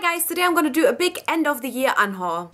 guys, today I'm gonna do a big end of the year unhaul.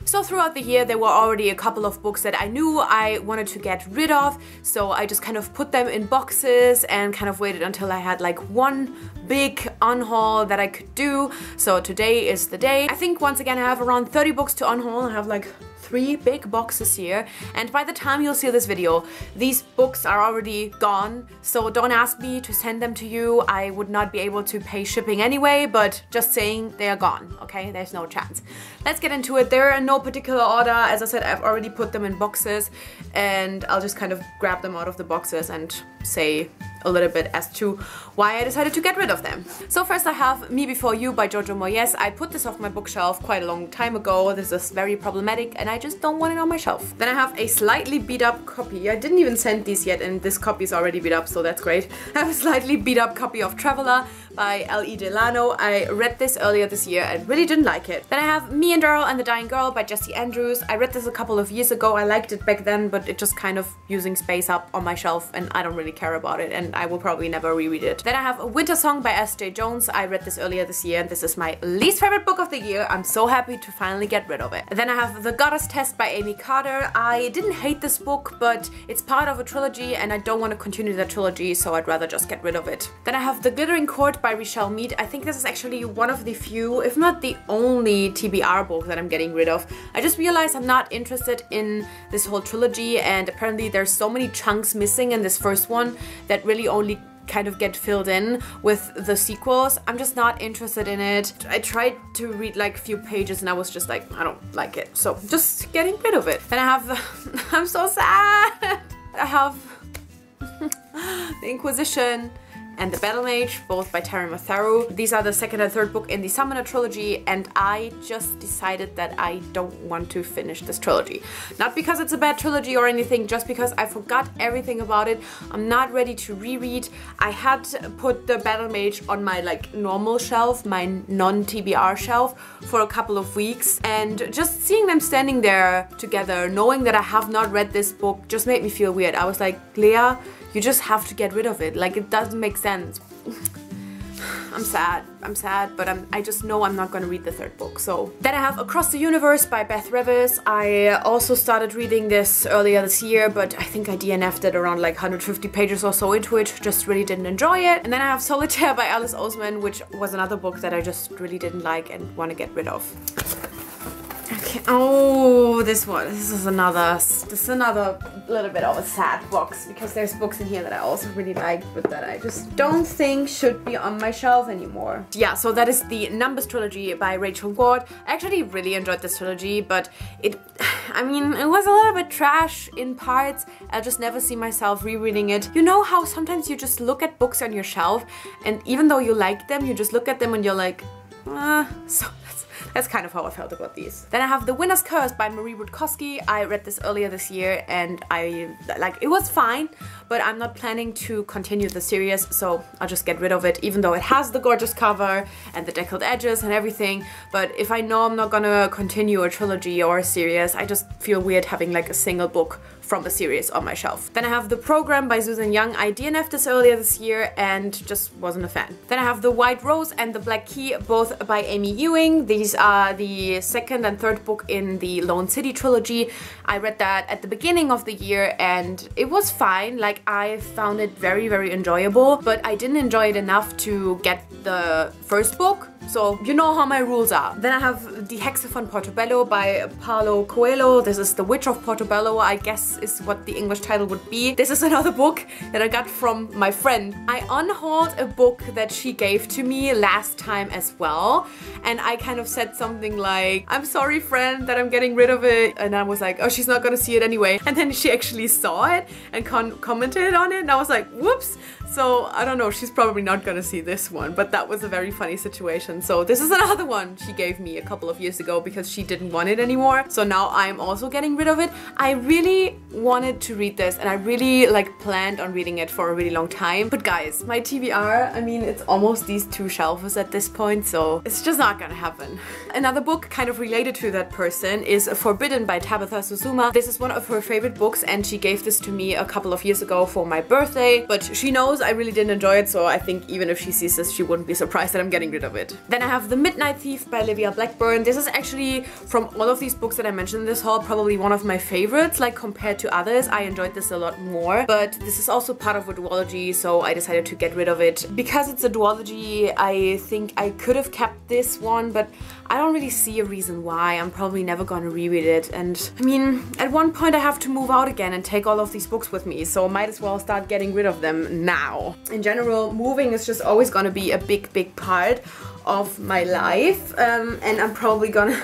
So throughout the year there were already a couple of books that I knew I wanted to get rid of, so I just kind of put them in boxes and kind of waited until I had like one big unhaul that I could do. So today is the day. I think once again I have around 30 books to unhaul. I have like 3 big boxes here, and by the time you'll see this video these books are already gone, so don't ask me to send them to you. I would not be able to pay shipping anyway, but just saying they are gone, okay? There's no chance. Let's get into it. They're in no particular order. As I said, I've already put them in boxes and I'll just kind of grab them out of the boxes and say a little bit as to why I decided to get rid of them. So first I have Me Before You by Jojo Moyes. I put this off my bookshelf quite a long time ago. This is very problematic and I just don't want it on my shelf. Then I have a slightly beat up copy. I didn't even send these yet and this copy is already beat up, so that's great. I have a slightly beat up copy of Traveler by L.E. Delano. I read this earlier this year and really didn't like it. Then I have Me and Earl and the Dying Girl by Jessie Andrews. I read this a couple of years ago. I liked it back then, but it just kind of using space up on my shelf and I don't really care about it and I will probably never reread it. Then I have A Winter Song by S.J. Jones. I read this earlier this year and this is my least favorite book of the year. I'm so happy to finally get rid of it. Then I have The Goddess Test by Amy Carter. I didn't hate this book, but it's part of a trilogy and I don't want to continue that trilogy, so I'd rather just get rid of it. Then I have The Glittering Court by Richelle Mead. I think this is actually one of the few, if not the only TBR book that I'm getting rid of. I just realized I'm not interested in this whole trilogy and apparently there's so many chunks missing in this first one that really only kind of get filled in with the sequels. I'm just not interested in it. I tried to read like a few pages and I was just like, I don't like it. So just getting rid of it. Then I have, I'm so sad. I have The Inquisition and The Battle Mage, both by Terry Matharu. These are the second and third book in the Summoner trilogy and I just decided that I don't want to finish this trilogy. Not because it's a bad trilogy or anything, just because I forgot everything about it. I'm not ready to reread. I had put The Battle Mage on my like normal shelf, my non-TBR shelf, for a couple of weeks, and just seeing them standing there together, knowing that I have not read this book, just made me feel weird. I was like, Leah, you just have to get rid of it. Like, it doesn't make sense. I'm sad, but I just know I'm not gonna read the third book. So then I have Across the Universe by Beth Revis. I also started reading this earlier this year, but I think I DNF'd it around like 150 pages or so into it. Just really didn't enjoy it. And then I have Solitaire by Alice Oseman, which was another book that I just really didn't like and want to get rid of. Okay. Oh, this one. This is another little bit of a sad box because there's books in here that I also really like, but that I just don't think should be on my shelf anymore. Yeah, so that is the Numbers trilogy by Rachel Ward. I actually really enjoyed this trilogy, but I mean, it was a little bit trash in parts. I'll just never see myself rereading it. You know how sometimes you just look at books on your shelf and even though you like them, you just look at them and you're like, so that's kind of how I felt about these. Then I have The Winner's Curse by Marie Rutkowski. I read this earlier this year and it was fine, but I'm not planning to continue the series, so I'll just get rid of it, even though it has the gorgeous cover and the deckled edges and everything. But if I know I'm not gonna continue a trilogy or a series, I just feel weird having like a single book from a series on my shelf. Then I have The Program by Susan Young. I DNF'd this earlier this year and just wasn't a fan. Then I have The White Rose and The Black Key, both by Amy Ewing. These are the second and third book in the Lone City trilogy. I read that at the beginning of the year and it was fine. Like, I found it very, very enjoyable, but I didn't enjoy it enough to get the first book. So you know how my rules are. Then I have Die Hexe von Portobello by Paulo Coelho. This is The Witch of Portobello, I guess is what the English title would be. This is another book that I got from my friend. I unhauled a book that she gave to me last time as well. And I kind of said something like, I'm sorry friend that I'm getting rid of it. And I was like, oh, she's not gonna see it anyway. And then she actually saw it and commented on it. And I was like, whoops. So I don't know, she's probably not gonna see this one, but that was a very funny situation. So this is another one she gave me a couple of years ago because she didn't want it anymore. So now I'm also getting rid of it. I really wanted to read this and I really like planned on reading it for a really long time. But guys, my TBR, I mean, it's almost these 2 shelves at this point, so it's just not gonna happen. Another book kind of related to that person is Forbidden by Tabitha Suzuma. This is one of her favorite books and she gave this to me a couple of years ago for my birthday, but she knows knows, I really didn't enjoy it, so I think even if she sees this, she wouldn't be surprised that I'm getting rid of it. Then I have The Midnight Thief by Olivia Blackburn. This is actually, from all of these books that I mentioned in this haul, probably one of my favorites, like compared to others. I enjoyed this a lot more, but this is also part of a duology, so I decided to get rid of it. Because it's a duology, I think I could have kept this one, but I don't really see a reason why. I'm probably never gonna reread it, and I mean, at one point I have to move out again and take all of these books with me, so might as well start getting rid of them now. In general, moving is just always gonna be a big part of my life, and I'm probably gonna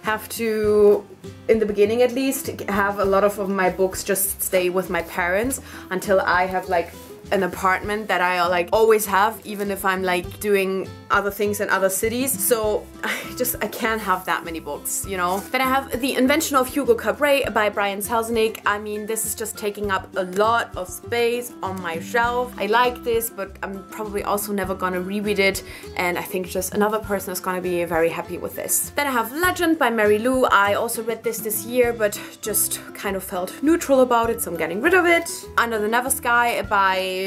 have to, in the beginning at least, have a lot of my books just stay with my parents until I have like an apartment that I like always have, even if I'm like doing other things in other cities. So I can't have that many books, you know. Then I have The Invention of Hugo Cabret by Brian Selznick. I mean, this is just taking up a lot of space on my shelf. I like this, but I'm probably also never gonna reread it, and I think just another person is gonna be very happy with this. Then I have Legend by Mary Lou. I also read this year, but just kind of felt neutral about it, so I'm getting rid of it. Under the Never Sky by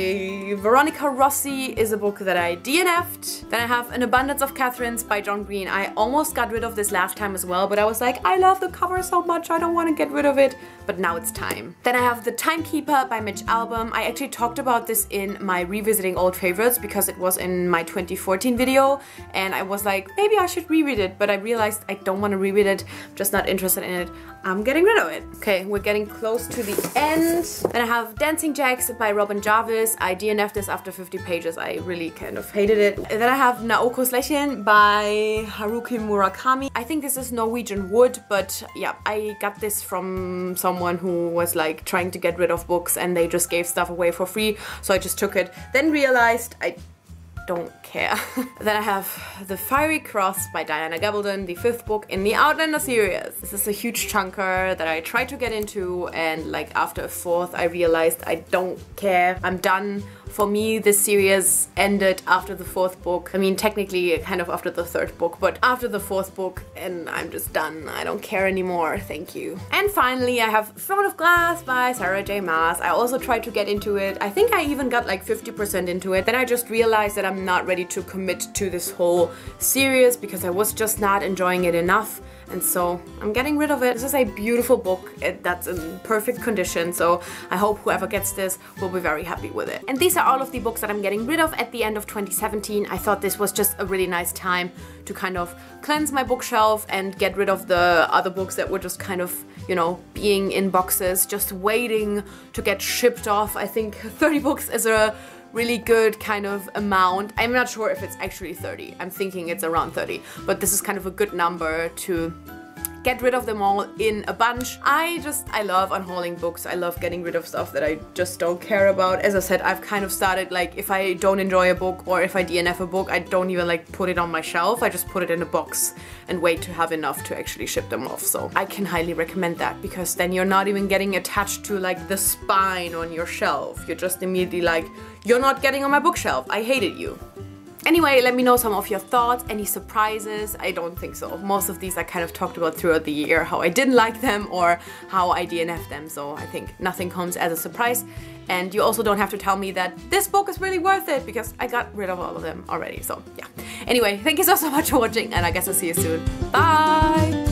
Veronica Rossi is a book that I DNF'd. Then I have An Abundance of Catherines by John Green. I almost got rid of this last time as well, but I was like, I love the cover so much, I don't want to get rid of it, but now it's time. Then I have The Timekeeper by Mitch Albom. I actually talked about this in my Revisiting Old Favorites because it was in my 2014 video, and I was like, maybe I should reread it, but I realized I don't want to reread it, I'm just not interested in it. I'm getting rid of it. Okay, we're getting close to the end. Then I have Dancing Jacks by Robin Jarvis. I DNF'd this after 50 pages. I really kind of hated it. And then I have Naoko's Lächeln by Haruki Murakami. I think this is Norwegian wood, but yeah, I got this from someone who was like trying to get rid of books and they just gave stuff away for free, so I just took it. Then realized I don't care. Then I have The Fiery Cross by Diana Gabaldon, the 5th book in the Outlander series. This is a huge chunker that I tried to get into, and like after a 4th I realized I don't care. I'm done. For me, this series ended after the 4th book. I mean, technically kind of after the 3rd book, but after the 4th book, and I'm just done. I don't care anymore, thank you. And finally, I have Throne of Glass by Sarah J. Maas. I also tried to get into it. I think I even got like 50% into it. Then I just realized that I'm not ready to commit to this whole series because I was just not enjoying it enough. And so I'm getting rid of it. This is a beautiful book that's in perfect condition, so I hope whoever gets this will be very happy with it. And these are all of the books that I'm getting rid of at the end of 2017. I thought this was just a really nice time to kind of cleanse my bookshelf and get rid of the other books that were just kind of, you know, being in boxes, just waiting to get shipped off. I think 30 books is a really good kind of amount. I'm not sure if it's actually 30. I'm thinking it's around 30, but this is kind of a good number to get rid of them all in a bunch. I love unhauling books. I love getting rid of stuff that I just don't care about. As I said, I've kind of started like, if I don't enjoy a book or if I DNF a book, I don't even like put it on my shelf. I just put it in a box and wait to have enough to actually ship them off. So I can highly recommend that, because then you're not even getting attached to like the spine on your shelf. You're just immediately like, you're not getting on my bookshelf. I hated you. Anyway, let me know some of your thoughts, any surprises. I don't think so. Most of these I kind of talked about throughout the year, how I didn't like them or how I DNF'd them, so I think nothing comes as a surprise. And you also don't have to tell me that this book is really worth it, because I got rid of all of them already, so yeah. Anyway, thank you so much for watching, and I guess I'll see you soon. Bye!